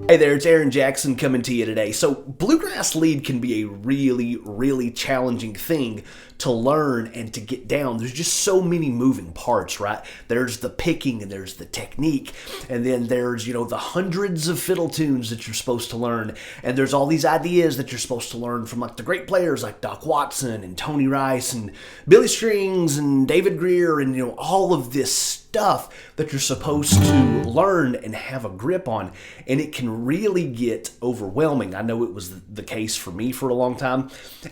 Hey there, it's Aaron Jackson coming to you today. So bluegrass lead can be a really challenging thing to learn and to get down. There's just so many moving parts, right? There's the picking and there's the technique, and then there's, the hundreds of fiddle tunes that you're supposed to learn, and there's all these ideas that you're supposed to learn from like the great players like Doc Watson and Tony Rice and Billy Strings and David Greer, and all of this stuff that you're supposed to learn and have a grip on, and it can really get overwhelming. I know it was the case for me for a long time,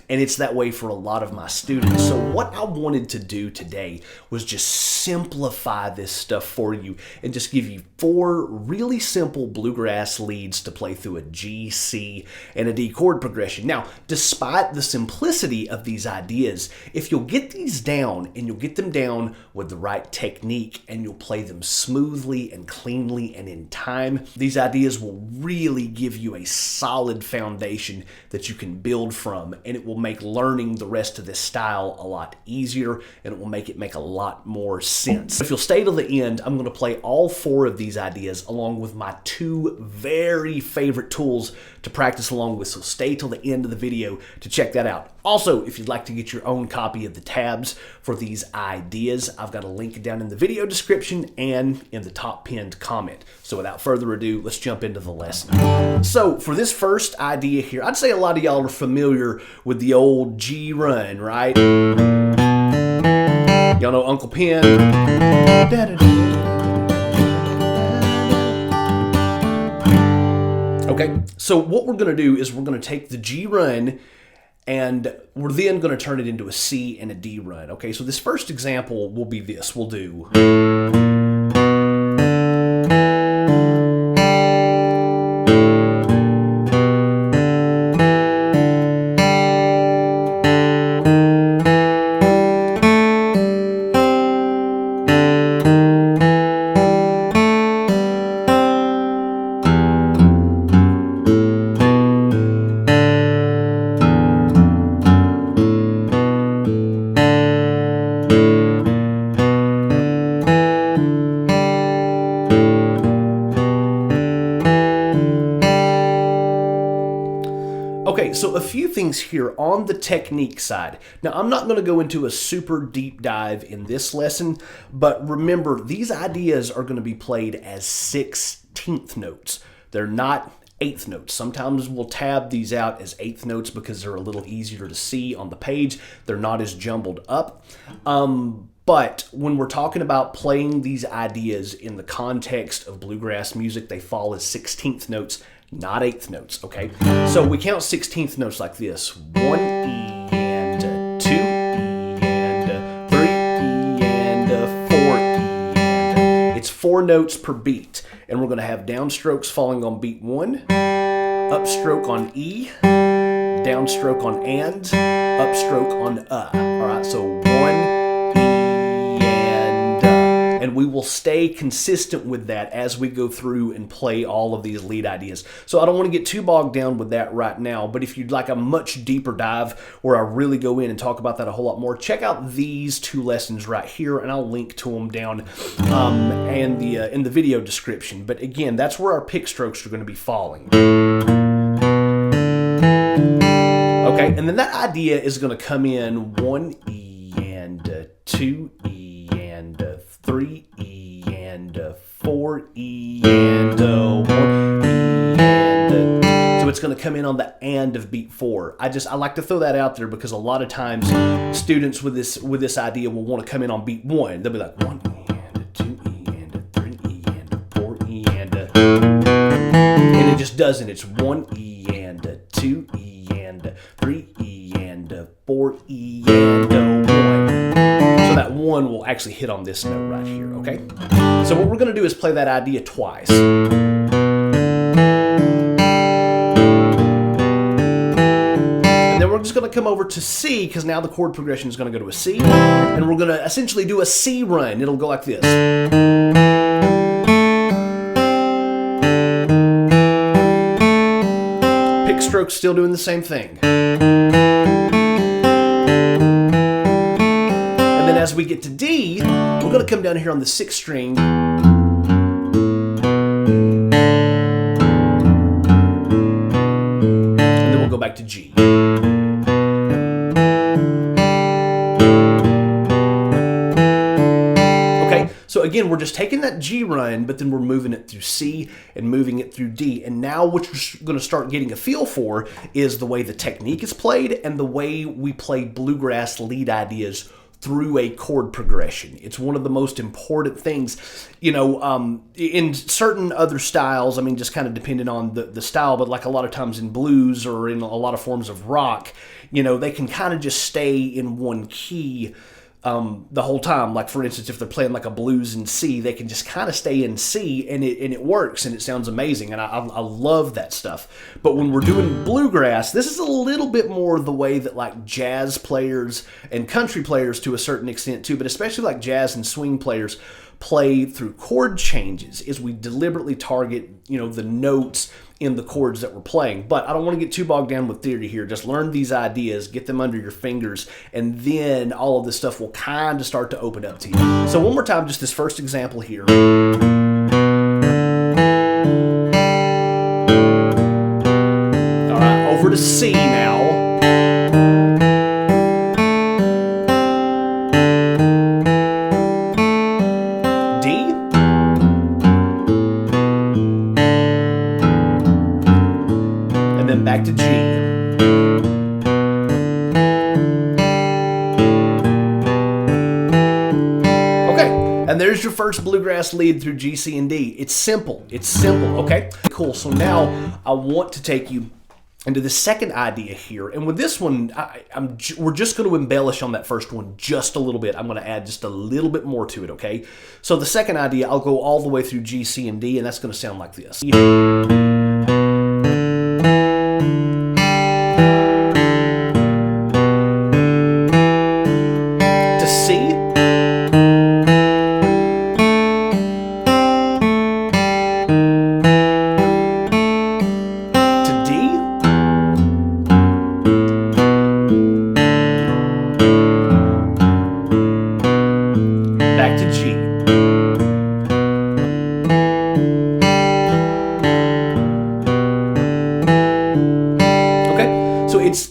and it's that way for a lot of my students. So what I wanted to do today was just simplify this stuff for you and just give you 4 really simple bluegrass leads to play through a G, C, and a D chord progression. Now, despite the simplicity of these ideas, if you'll get these down and you'll get them down with the right technique and you'll play them smoothly and cleanly and in time, these ideas will really give you a solid foundation that you can build from, and it will make learning the rest of this style a lot easier, and it will make it make a lot more sense. If you'll stay till the end, I'm going to play all 4 of these ideas along with my 2 very favorite tools to practice along with, so stay till the end of the video to check that out. Also, if you'd like to get your own copy of the tabs for these ideas, I've got a link down in the video description and in the top pinned comment. So without further ado, let's jump into the lesson. So for this first idea here, I'd say a lot of y'all are familiar with the old G run, right? Y'all know Uncle Pen. Okay, so what we're going to do is we're going to take the G run and we're then going to turn it into a C and a D run. Okay, so this first example will be this. We'll do... Okay, so a few things here on the technique side. Now, I'm not going to go into a super deep dive in this lesson, but remember, these ideas are going to be played as 16th notes. They're not 8th notes. Sometimes we'll tab these out as 8th notes because they're a little easier to see on the page. They're not as jumbled up. But when we're talking about playing these ideas in the context of bluegrass music, they fall as 16th notes, not 8th notes, okay? So we count 16th notes like this. 1 E and 2 E and 3 E and 4 E and it's 4 notes per beat. And we're going to have downstrokes falling on beat 1, upstroke on E, downstroke on and, upstroke on All right, so 1 and we will stay consistent with that as we go through and play all of these lead ideas. So I don't want to get too bogged down with that right now, but if you'd like a much deeper dive where I really go in and talk about that a whole lot more, check out these 2 lessons right here, and I'll link to them down and in the video description. But again, that's where our pick strokes are going to be falling. Okay, and then that idea is going to come in 1 E and 2 E and 3 E and 4 E and 1 E and so it's going to come in on the and of beat 4. I like to throw that out there because a lot of times students with this idea will want to come in on beat 1. They'll be like 1 E and 2 E and 3 E and 4 E and it just doesn't. It's 1 E and 2 E and 3 E and 4 E and 1. So that 1 will actually hit on this note right here, okay? So what we're going to do is play that idea twice. And then we're just going to come over to C, because now the chord progression is going to go to a C, and we're going to essentially do a C run. It'll go like this. Pick stroke still doing the same thing. And then as we get to D, we're going to come down here on the 6th string G. Okay, so again, we're just taking that G run, but then we're moving it through C and moving it through D. And now what you're going to start getting a feel for is the way the technique is played and the way we play bluegrass lead ideas through a chord progression. It's one of the most important things, you know, in certain other styles, I mean, just kind of depending on the style, but like a lot of times in blues or in a lot of forms of rock, you know, they can kind of just stay in one key the whole time. Like for instance, if they're playing like a blues in C, they can just kind of stay in C and it works and it sounds amazing. And I love that stuff. But when we're doing bluegrass, this is a little bit more the way that like jazz players and country players to a certain extent too, but especially like jazz and swing players play through chord changes, is we deliberately target, you know, the notes in the chords that we're playing. But I don't want to get too bogged down with theory here. Just learn these ideas, get them under your fingers, and then all of this stuff will kind of start to open up to you. So one more time, just this first example here. All right, over to C now. Back to G. Okay, and there's your first bluegrass lead through G, C, and D. It's simple. It's simple, okay? Cool, so now I want to take you into the second idea here. And with this one, we're just going to embellish on that first one just a little bit. I'm going to add just a little bit more to it, okay? So the second idea, I'll go all the way through G, C, and D, and that's going to sound like this.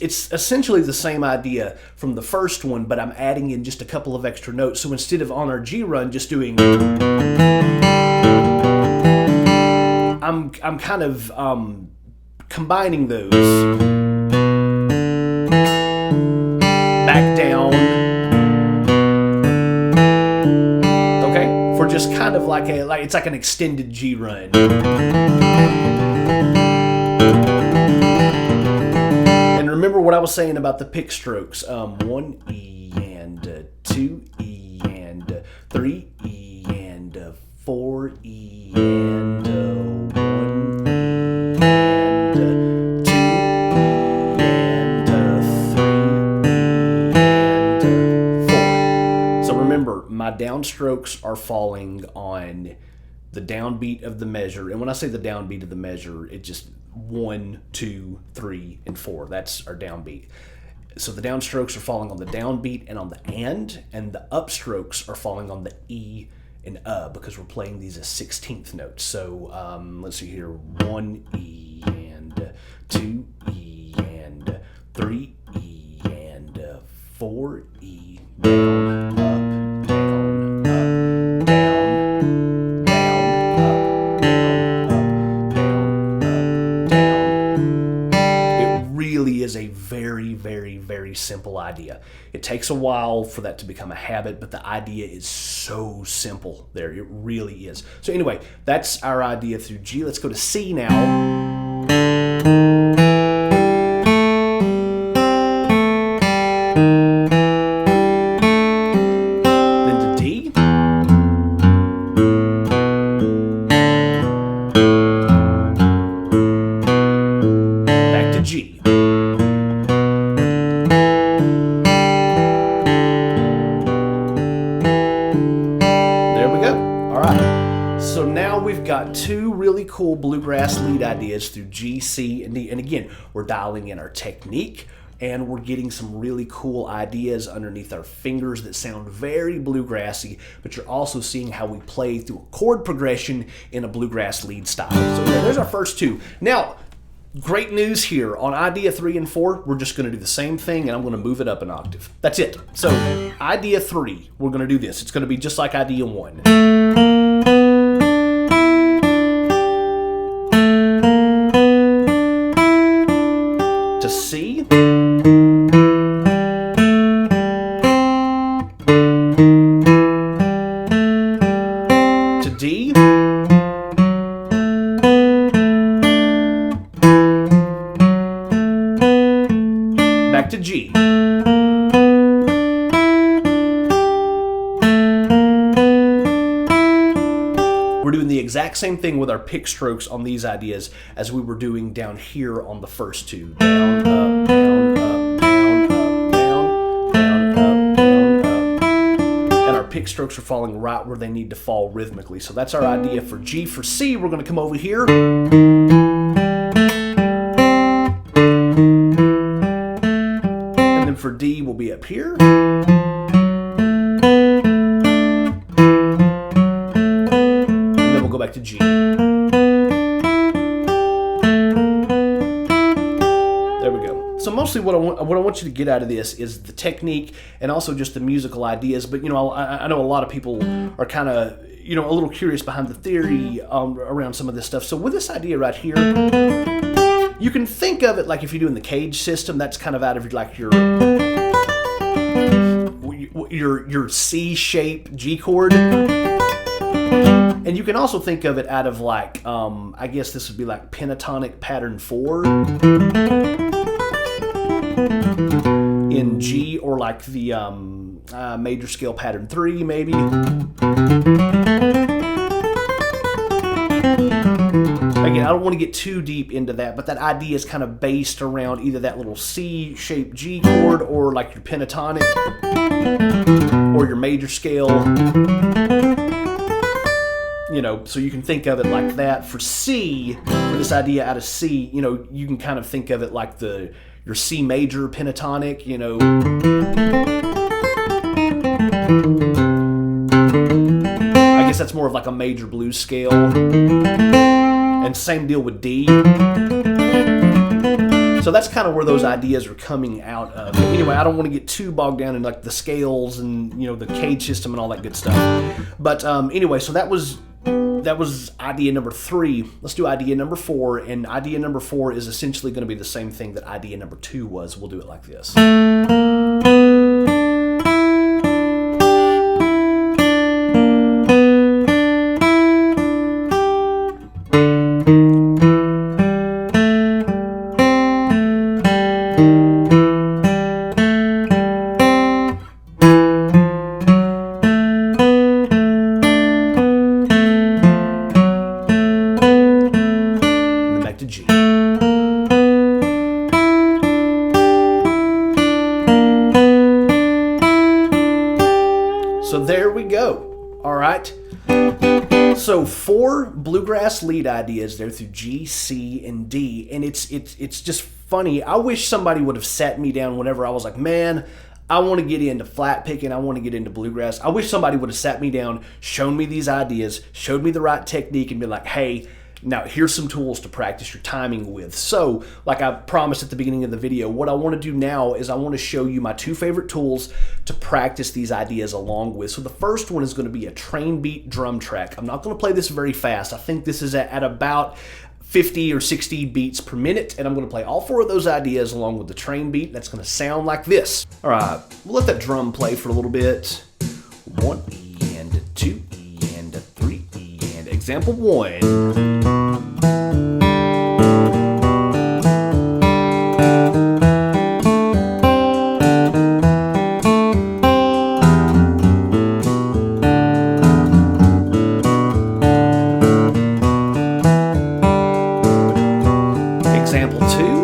It's essentially the same idea from the first one, but I'm adding in just a couple of extra notes. So instead of on our G run just doing, I'm kind of combining those. Back down. Okay? For just kind of like it's like an extended G run. Remember what I was saying about the pick strokes. 1 E and 2 E and 3 E and 4 E and 1 and 2 E and 3 E and 4. So remember, my downstrokes are falling on the downbeat of the measure. And when I say the downbeat of the measure, it just 1, 2, 3, and 4. That's our downbeat. So the downstrokes are falling on the downbeat and on the and the upstrokes are falling on the E and because we're playing these as 16th notes. So let's see here, 1 E and 2 E and 3 E and 4 E, down, up, down, up, down, down, up, down, up, down, up, down. It really is a very, very, very simple idea. It takes a while for that to become a habit, but the idea is so simple there. It really is. So anyway, that's our idea through G. Let's go to C now. Two really cool bluegrass lead ideas through G, C, and D. And again, we're dialing in our technique and we're getting some really cool ideas underneath our fingers that sound very bluegrassy, but you're also seeing how we play through a chord progression in a bluegrass lead style. So yeah, there's our first two. Now, great news here. On idea 3 and 4, we're just going to do the same thing, and I'm going to move it up an octave. That's it. So idea 3, we're going to do this. It's going to be just like idea 1. To C. To D. Back to G. We're doing the exact same thing with our pick strokes on these ideas as we were doing down here on the first two. Down, up, down, up, down, up, down, down, up, down, up. And our pick strokes are falling right where they need to fall rhythmically. So that's our idea for G. For C, we're going to come over here. And then for D, we'll be up here. Back to G. There we go. So mostly what I want you to get out of this is the technique and also just the musical ideas. But I know a lot of people are kind of a little curious behind the theory around some of this stuff. So with this idea right here, you can think of it like if you're doing the cage system. That's kind of out of like your C-shaped G chord. And you can also think of it out of like, I guess this would be like pentatonic pattern 4 in G, or like the major scale pattern 3 maybe. Again, I don't want to get too deep into that, but that idea is kind of based around either that little C-shaped G chord or like your pentatonic or your major scale. So you can think of it like that. For C, for this idea out of C, you can kind of think of it like your C major pentatonic, I guess that's more of like a major blues scale. And same deal with D. So that's kind of where those ideas are coming out of. Anyway, I don't want to get too bogged down in like the scales and the cage system and all that good stuff. But anyway, so that was idea number 3. Let's do idea number 4, and idea number 4 is essentially going to be the same thing that idea number 2 was. We'll do it like this. So there we go. All right. So 4 bluegrass lead ideas there through G, C, and D, and it's just funny. I wish somebody would have sat me down whenever I was like, man, I want to get into flat picking, I want to get into bluegrass. I wish somebody would have sat me down, shown me these ideas, showed me the right technique, and been like, hey, now here's some tools to practice your timing with. So, like I promised at the beginning of the video, what I want to do now is I want to show you my 2 favorite tools to practice these ideas along with. So the first one is going to be a train beat drum track. I'm not going to play this very fast. I think this is at about 50 or 60 beats per minute, and I'm going to play all 4 of those ideas along with the train beat. That's going to sound like this. All right, we'll let that drum play for a little bit. 1 E and 2 E and 3 E and example 1. Example 2.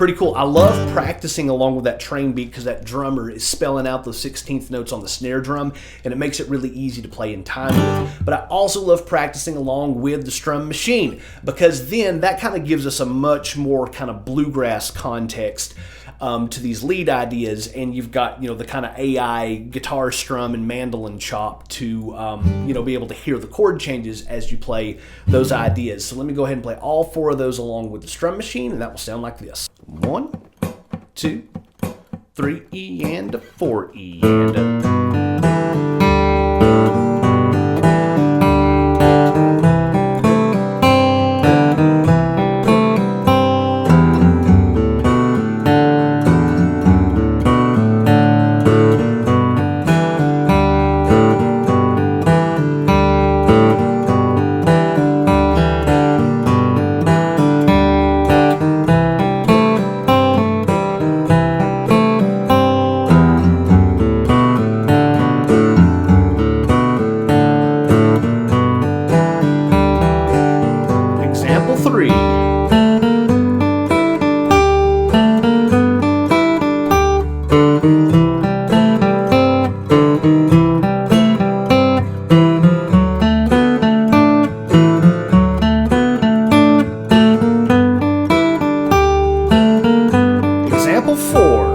pretty cool. I love practicing along with that train beat because that drummer is spelling out those 16th notes on the snare drum, and it makes it really easy to play in time with. But I also love practicing along with the strum machine, because then that kind of gives us a much more kind of bluegrass context to these lead ideas, and you've got, you know, the kind of AI guitar strum and mandolin chop to you know, be able to hear the chord changes as you play those ideas. So let me go ahead and play all 4 of those along with the strum machine, and that will sound like this: 1, 2, 3 E and a 4 E and a. Example 3. Example 4.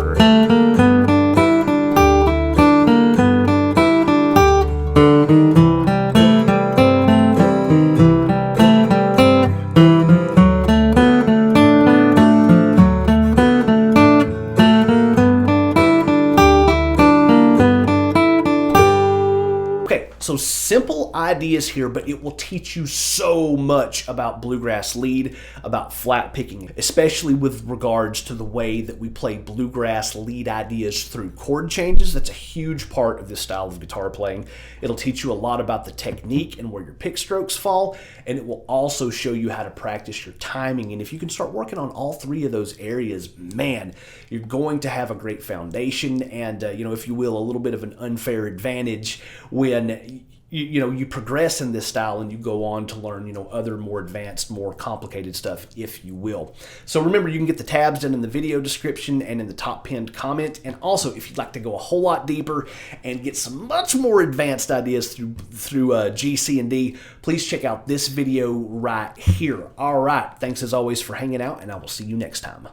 Okay, so simple ideas here, but it will teach you so much about bluegrass lead, about flat picking, especially with regards to the way that we play bluegrass lead ideas through chord changes. That's a huge part of this style of guitar playing. It'll teach you a lot about the technique and where your pick strokes fall, and it will also show you how to practice your timing. And if you can start working on all 3 of those areas, man, you're going to have a great foundation and, you know, if you will, a little bit of an unfair advantage when you progress in this style and you go on to learn, you know, other more advanced, more complicated stuff, if you will. So remember, you can get the tabs down in the video description and in the top pinned comment. And also, if you'd like to go a whole lot deeper and get some much more advanced ideas through G, C, and D, please check out this video right here. All right, thanks as always for hanging out, and I will see you next time.